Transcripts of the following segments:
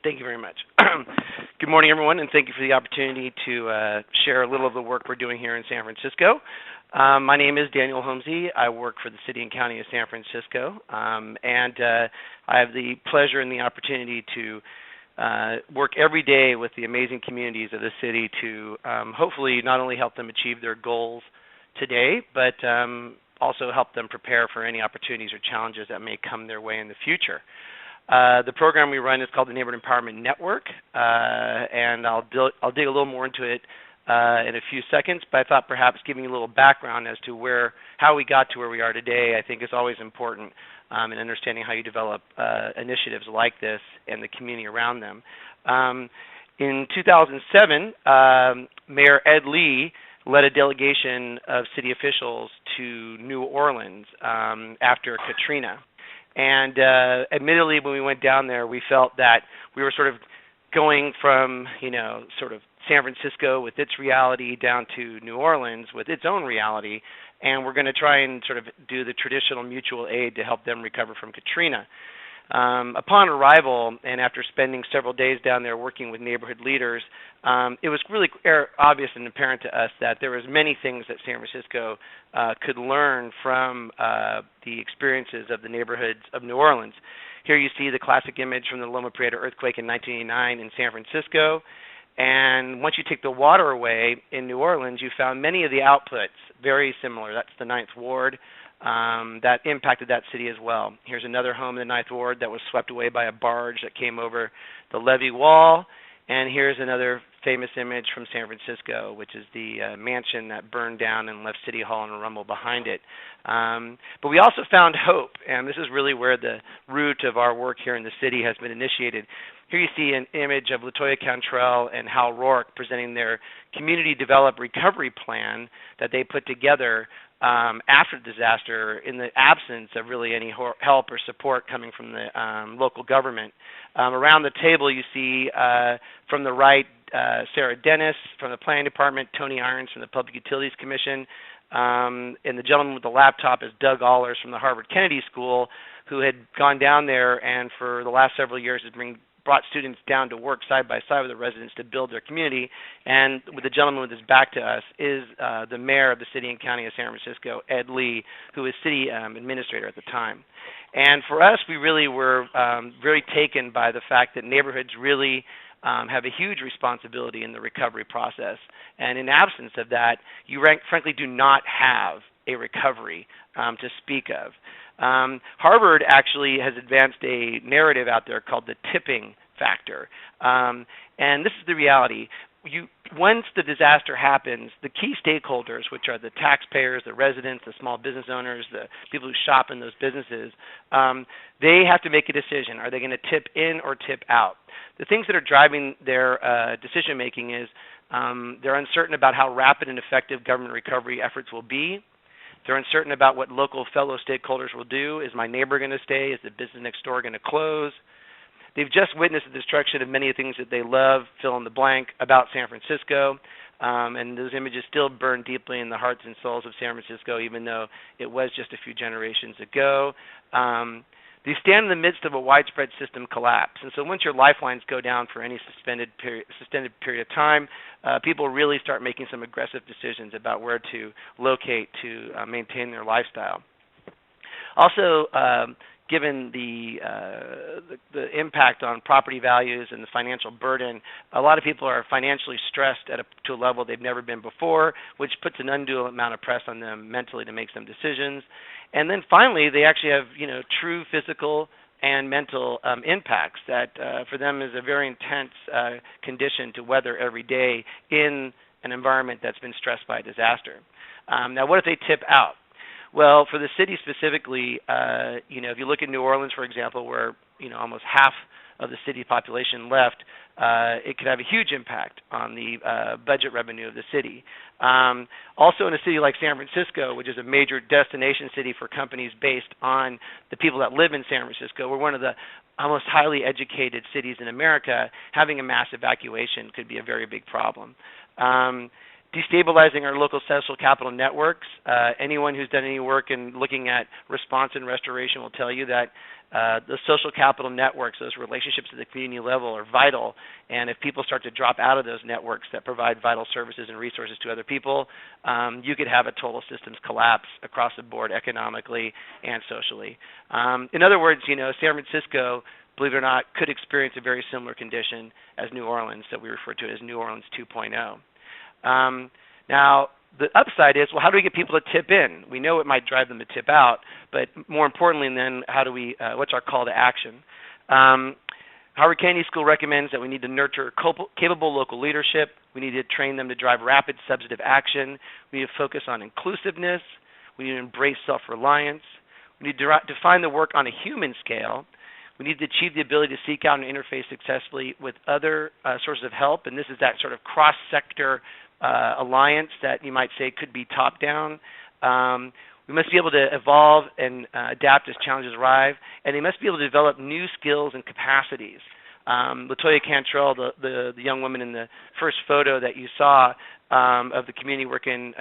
Thank you very much. Good morning, everyone, and thank you for the opportunity to share a little of the work we're doing here in San Francisco. My name is Daniel Homsey. I work for the City and County of San Francisco, and I have the pleasure and the opportunity to work every day with the amazing communities of the city to hopefully not only help them achieve their goals today, but also help them prepare for any opportunities or challenges that may come their way in the future. The program we run is called the Neighborhood Empowerment Network, and I'll dig a little more into it in a few seconds, but I thought perhaps giving you a little background as to how we got to where we are today I think is always important in understanding how you develop initiatives like this and the community around them. In 2007, Mayor Ed Lee led a delegation of city officials to New Orleans after Katrina. And admittedly, when we went down there, we felt that we were sort of going from, sort of San Francisco with its reality down to New Orleans with its own reality, and we're going to try and sort of do the traditional mutual aid to help them recover from Katrina. Upon arrival, and after spending several days down there working with neighborhood leaders, it was really obvious and apparent to us that there was many things that San Francisco could learn from the experiences of the neighborhoods of New Orleans. Here you see the classic image from the Loma Prieta earthquake in 1989 in San Francisco. And once you take the water away in New Orleans, you found many of the outputs very similar. That's the Ninth Ward. That impacted that city as well. Here's another home in the Ninth Ward that was swept away by a barge that came over the levee wall. And here's another famous image from San Francisco, which is the mansion that burned down and left City Hall in a rumble behind it. But we also found hope, and this is really where the root of our work here in the city has been initiated. Here you see an image of LaToya Cantrell and Hal Rourke presenting their community developed recovery plan that they put together after the disaster in the absence of really any help or support coming from the local government. Around the table you see from the right Sarah Dennis from the Planning Department, Tony Irons from the Public Utilities Commission, and the gentleman with the laptop is Doug Allers from the Harvard Kennedy School, who had gone down there and for the last several years has brought students down to work side by side with the residents to build their community. And with the gentleman with his back to us is the mayor of the city and county of San Francisco, Ed Lee, who was city administrator at the time. And for us, we really were very taken by the fact that neighborhoods really have a huge responsibility in the recovery process. And in absence of that, you frankly do not have a recovery to speak of. Harvard actually has advanced a narrative out there called the tipping factor. And this is the reality. Once the disaster happens, the key stakeholders, which are the taxpayers, the residents, the small business owners, the people who shop in those businesses, they have to make a decision. Are they going to tip in or tip out? The things that are driving their decision making is they're uncertain about how rapid and effective government recovery efforts will be. They're uncertain about what local fellow stakeholders will do. Is my neighbor going to stay? Is the business next door going to close? They've just witnessed the destruction of many things that they love, fill in the blank, about San Francisco, and those images still burn deeply in the hearts and souls of San Francisco, even though it was just a few generations ago. They stand in the midst of a widespread system collapse. And so once your lifelines go down for any suspended period of time, people really start making some aggressive decisions about where to locate to maintain their lifestyle. Also, given the impact on property values and the financial burden, a lot of people are financially stressed to a level they've never been before, which puts an undue amount of press on them mentally to make some decisions. And then finally, they actually have true physical and mental impacts that for them is a very intense condition to weather every day in an environment that's been stressed by a disaster. Now, what if they tip out? Well, for the city specifically, if you look at New Orleans, for example, where almost half of the city population left, it could have a huge impact on the budget revenue of the city. Also in a city like San Francisco, which is a major destination city for companies based on the people that live in San Francisco, we're one of the most highly educated cities in America. Having a mass evacuation could be a very big problem. destabilizing our local social capital networks. Anyone who's done any work in looking at response and restoration will tell you that the social capital networks, those relationships at the community level, are vital. And if people start to drop out of those networks that provide vital services and resources to other people, you could have a total systems collapse across the board, economically and socially. In other words, San Francisco, believe it or not, could experience a very similar condition as New Orleans, that we refer to as New Orleans 2.0. Now, the upside is, well, how do we get people to tip in? We know it might drive them to tip out, but more importantly, then, how do we? What's our call to action? Howard Kennedy School recommends that we need to nurture capable local leadership. We need to train them to drive rapid substantive action. We need to focus on inclusiveness. We need to embrace self-reliance. We need to define the work on a human scale. We need to achieve the ability to seek out and interface successfully with other sources of help, and this is that sort of cross-sector alliance that you might say could be top-down. We must be able to evolve and adapt as challenges arrive, and they must be able to develop new skills and capacities. LaToya Cantrell, the young woman in the first photo that you saw of the community work in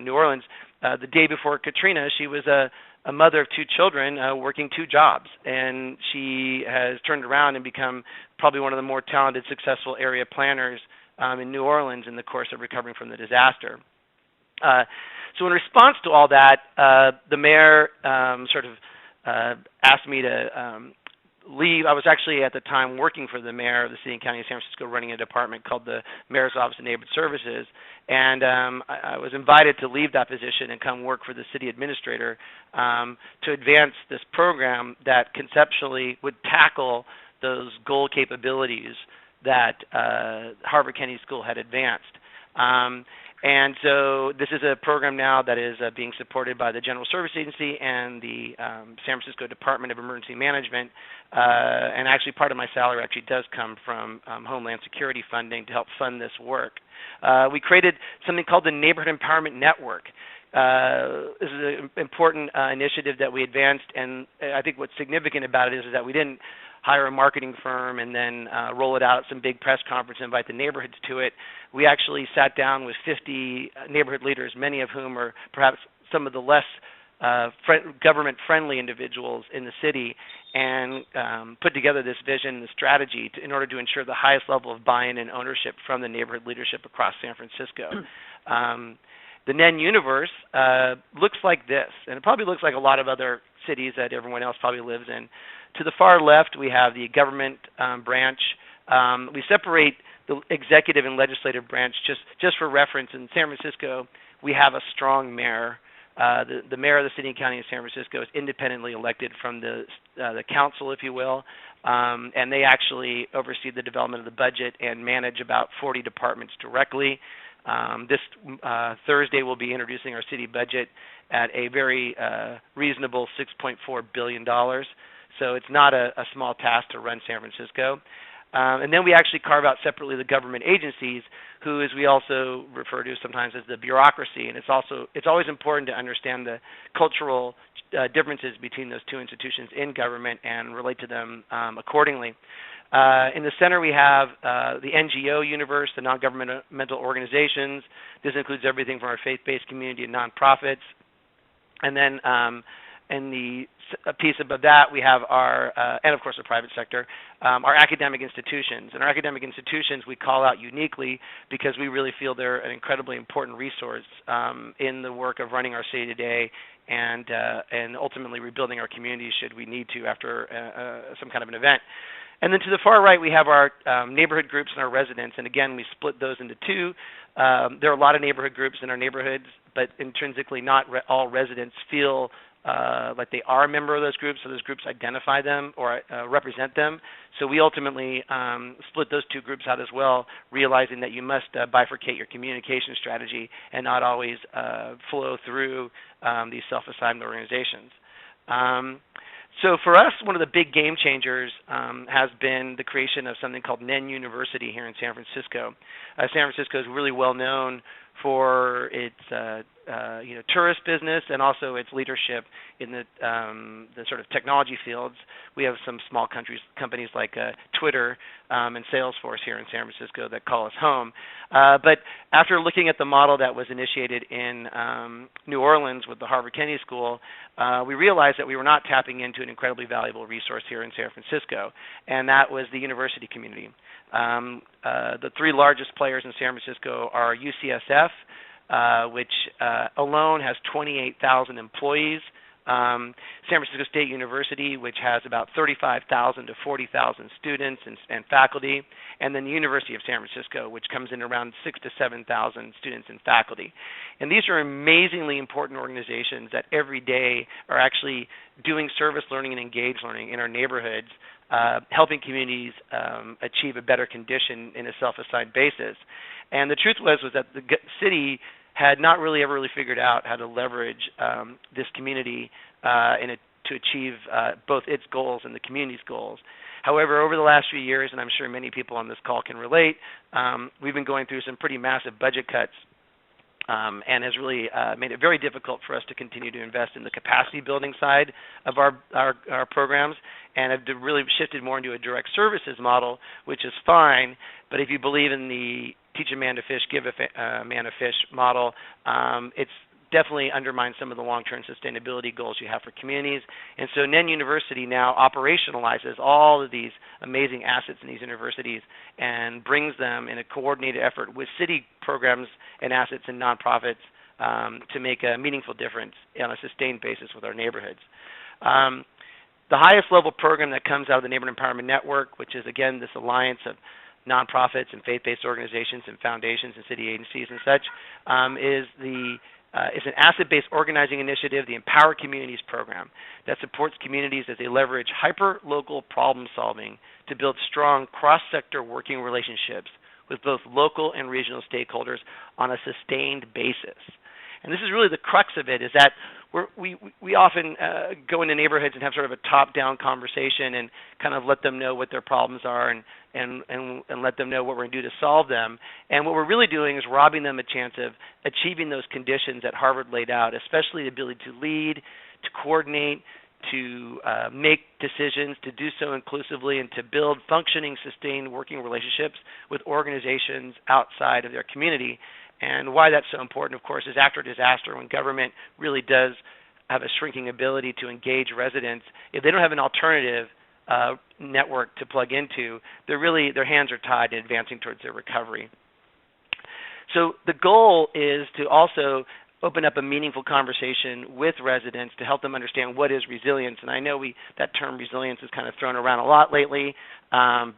New Orleans, the day before Katrina, she was a mother of 2 children working 2 jobs, and she has turned around and become probably one of the more talented, successful area planners in New Orleans in the course of recovering from the disaster. So in response to all that, the mayor asked me to leave. I was actually at the time working for the mayor of the city and county of San Francisco, running a department called the Mayor's Office of Neighborhood Services, and I was invited to leave that position and come work for the city administrator to advance this program that conceptually would tackle those goal capabilities that Harvard Kennedy School had advanced. And so this is a program now that is being supported by the General Service Agency and the San Francisco Department of Emergency Management. And actually part of my salary actually does come from Homeland Security funding to help fund this work. We created something called the Neighborhood Empowerment Network. This is an important initiative that we advanced, and I think what's significant about it is that we didn't hire a marketing firm and then roll it out at some big press conference and invite the neighborhoods to it. We actually sat down with 50 neighborhood leaders, many of whom are perhaps some of the less government-friendly individuals in the city, and put together this vision and strategy in order to ensure the highest level of buy-in and ownership from the neighborhood leadership across San Francisco. The NEN universe looks like this, and it probably looks like a lot of other cities that everyone else probably lives in. To the far left, we have the government branch. We separate the executive and legislative branch just for reference. In San Francisco, we have a strong mayor. The mayor of the city and county of San Francisco is independently elected from the council, if you will, and they actually oversee the development of the budget and manage about 40 departments directly. This Thursday, we'll be introducing our city budget at a very reasonable $6.4 billion. So it's not a small task to run San Francisco. And then we actually carve out separately the government agencies, who, as we also refer to sometimes as the bureaucracy. And it's always important to understand the cultural differences between those two institutions in government and relate to them accordingly. In the center, we have the NGO universe, the non-governmental organizations. This includes everything from our faith-based community and nonprofits. And then in the piece above that, we have our, and of course the private sector, our academic institutions. And our academic institutions we call out uniquely because we really feel they're an incredibly important resource in the work of running our city today and ultimately rebuilding our communities should we need to after some kind of an event. And then to the far right, we have our neighborhood groups and our residents. And again, we split those into two. There are a lot of neighborhood groups in our neighborhoods, but intrinsically not all residents feel like they are a member of those groups, so those groups identify them or represent them. So we ultimately split those two groups out as well, realizing that you must bifurcate your communication strategy and not always flow through these self-assigned organizations. So for us, one of the big game changers has been the creation of something called NEN University here in San Francisco. San Francisco is really well known for its tourist business and also its leadership in the sort of technology fields. We have some small companies like Twitter and Salesforce here in San Francisco that call us home. But after looking at the model that was initiated in New Orleans with the Harvard Kennedy School, we realized that we were not tapping into an incredibly valuable resource here in San Francisco, and that was the university community. The three largest players in San Francisco are UCSF, which alone has 28,000 employees, San Francisco State University, which has about 35,000 to 40,000 students and faculty, and then the University of San Francisco, which comes in around 6,000 to 7,000 students and faculty. And these are amazingly important organizations that every day are actually doing service learning and engaged learning in our neighborhoods, helping communities achieve a better condition in a self-assigned basis. And the truth was that the city had not really ever figured out how to leverage this community to achieve both its goals and the community's goals. However, over the last few years, and I'm sure many people on this call can relate, we've been going through some pretty massive budget cuts, and has really made it very difficult for us to continue to invest in the capacity building side of our programs, and have really shifted more into a direct services model, which is fine. But if you believe in the teach a man to fish, give a man a fish model, it's definitely undermines some of the long-term sustainability goals you have for communities. And so NEN University now operationalizes all of these amazing assets in these universities and brings them in a coordinated effort with city programs and assets and nonprofits to make a meaningful difference on a sustained basis with our neighborhoods. The highest level program that comes out of the Neighborhood Empowerment Network, which is, again, this alliance of nonprofits and faith-based organizations and foundations and city agencies and such, is an asset-based organizing initiative, the Empower Communities program, that supports communities as they leverage hyper-local problem solving to build strong cross-sector working relationships with both local and regional stakeholders on a sustained basis. And this is really the crux of it, is that we often go into neighborhoods and have sort of a top-down conversation and kind of let them know what their problems are and let them know what we're going to do to solve them. And what we're really doing is robbing them a chance of achieving those conditions that Harvard laid out, especially the ability to lead, to coordinate, to make decisions, to do so inclusively, and to build functioning, sustained working relationships with organizations outside of their community. And why that's so important, of course, is after a disaster, when government really does have a shrinking ability to engage residents, if they don't have an alternative network to plug into, their hands are tied in advancing towards their recovery. So the goal is to also open up a meaningful conversation with residents to help them understand what is resilience. And I know that term resilience is kind of thrown around a lot lately.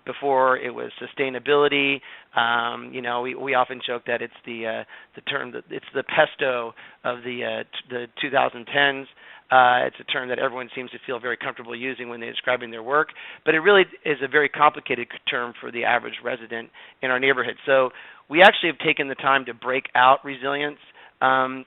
Before it was sustainability. We often joke that it's the term that it's the pesto of the 2010s. It's a term that everyone seems to feel very comfortable using when they're describing their work, but it really is a very complicated term for the average resident in our neighborhood. So we actually have taken the time to break out resilience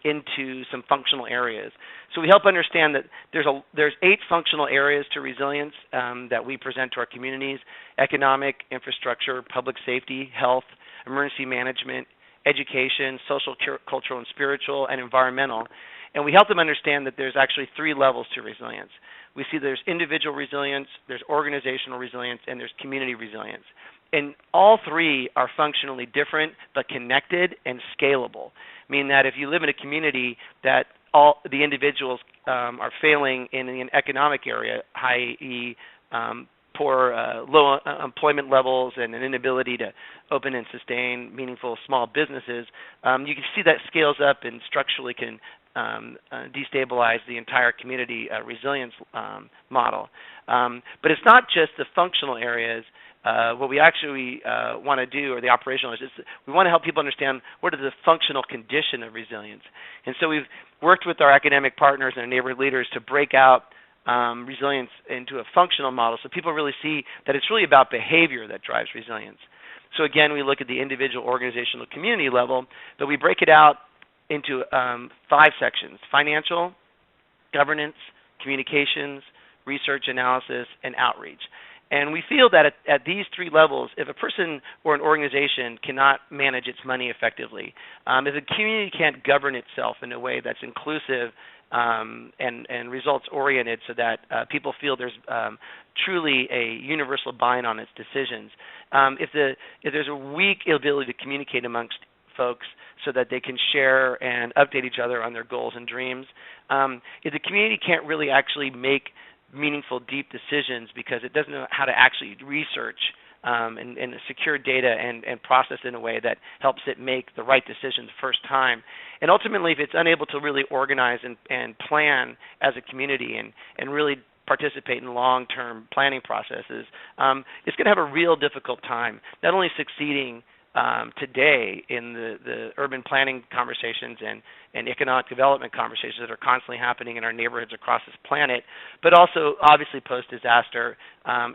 into some functional areas. So we help understand that there's 8 functional areas to resilience that we present to our communities: economic, infrastructure, public safety, health, emergency management, education, social, cultural, and spiritual, and environmental. And we help them understand that there's actually 3 levels to resilience. We see there's individual resilience, there's organizational resilience, and there's community resilience. And all 3 are functionally different but connected and scalable, meaning that if you live in a community that all the individuals are failing in an economic area, i.e. poor, low employment levels and an inability to open and sustain meaningful small businesses, you can see that scales up and structurally can destabilize the entire community resilience model. But it's not just the functional areas. What we actually want to do, or the operational, is we want to help people understand what is the functional condition of resilience. And so we've worked with our academic partners and our neighborhood leaders to break out resilience into a functional model so people really see that it's really about behavior that drives resilience. So again, we look at the individual, organizational, community level, but we break it out into 5 sections: financial, governance, communications, research analysis, and outreach. And we feel that at these three levels, if a person or an organization cannot manage its money effectively, if a community can't govern itself in a way that's inclusive and results-oriented so that people feel there's truly a universal buy-in on its decisions, if there's a weak ability to communicate amongst folks so that they can share and update each other on their goals and dreams, if the community can't really actually make meaningful, deep decisions because it doesn't know how to actually research and secure data and process in a way that helps it make the right decision the first time. And ultimately, if it's unable to really organize and plan as a community and really participate in long-term planning processes, it's going to have a real difficult time, not only succeeding today in the urban planning conversations and economic development conversations that are constantly happening in our neighborhoods across this planet, but also obviously post-disaster,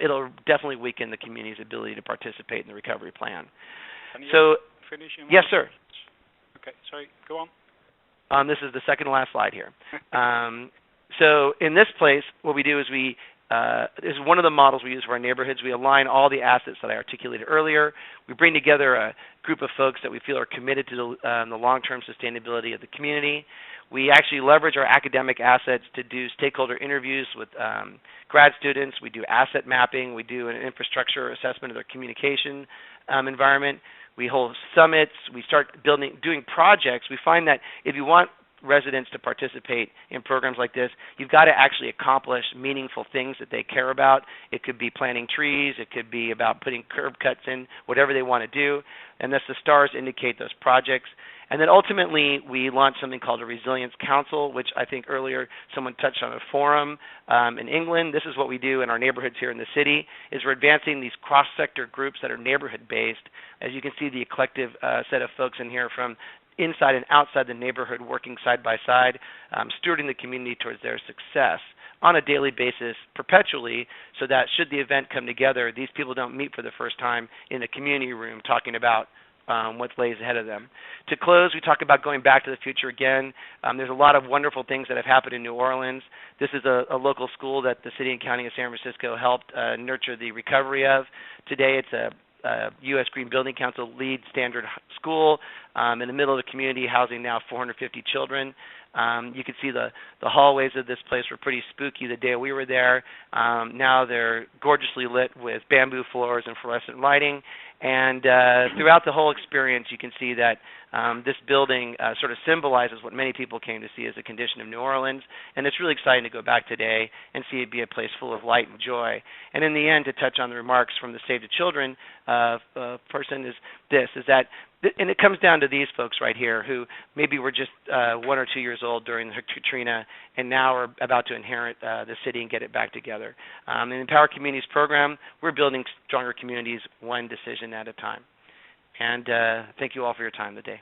it'll definitely weaken the community's ability to participate in the recovery plan. Can you finish in yes, sir. Okay, sorry, go on. This is the second to last slide here. So in this place, what we do is this is one of the models we use for our neighborhoods. We align all the assets that I articulated earlier. We bring together a group of folks that we feel are committed to the long-term sustainability of the community. We actually leverage our academic assets to do stakeholder interviews with grad students. We do asset mapping. We do an infrastructure assessment of their communication environment. We hold summits. We start doing projects. We find that if you want residents to participate in programs like this, you've got to actually accomplish meaningful things that they care about. It could be planting trees. It could be about putting curb cuts in, whatever they want to do. And thus the stars indicate those projects. And then ultimately, we launched something called a Resilience Council, which I think earlier someone touched on a forum in England. This is what we do in our neighborhoods here in the city, is we're advancing these cross-sector groups that are neighborhood-based. As you can see, the eclectic set of folks in here from inside and outside the neighborhood, working side by side, stewarding the community towards their success on a daily basis, perpetually, so that should the event come together, these people don't meet for the first time in a community room talking about what lays ahead of them. To close, we talk about going back to the future again. There's a lot of wonderful things that have happened in New Orleans. This is a local school that the city and county of San Francisco helped nurture the recovery of. Today it's a U.S. Green Building Council LEED standard school in the middle of the community, housing now 450 children. You can see the hallways of this place were pretty spooky the day we were there. Now they're gorgeously lit with bamboo floors and fluorescent lighting. And throughout the whole experience, you can see that this building sort of symbolizes what many people came to see as the condition of New Orleans. And it's really exciting to go back today and see it be a place full of light and joy. And in the end, to touch on the remarks from the Save the Children person is that and it comes down to these folks right here who maybe were just 1 or 2 years old during the Katrina and now are about to inherit the city and get it back together. In the Empower Communities program, we're building stronger communities one decision at a time. And thank you all for your time today.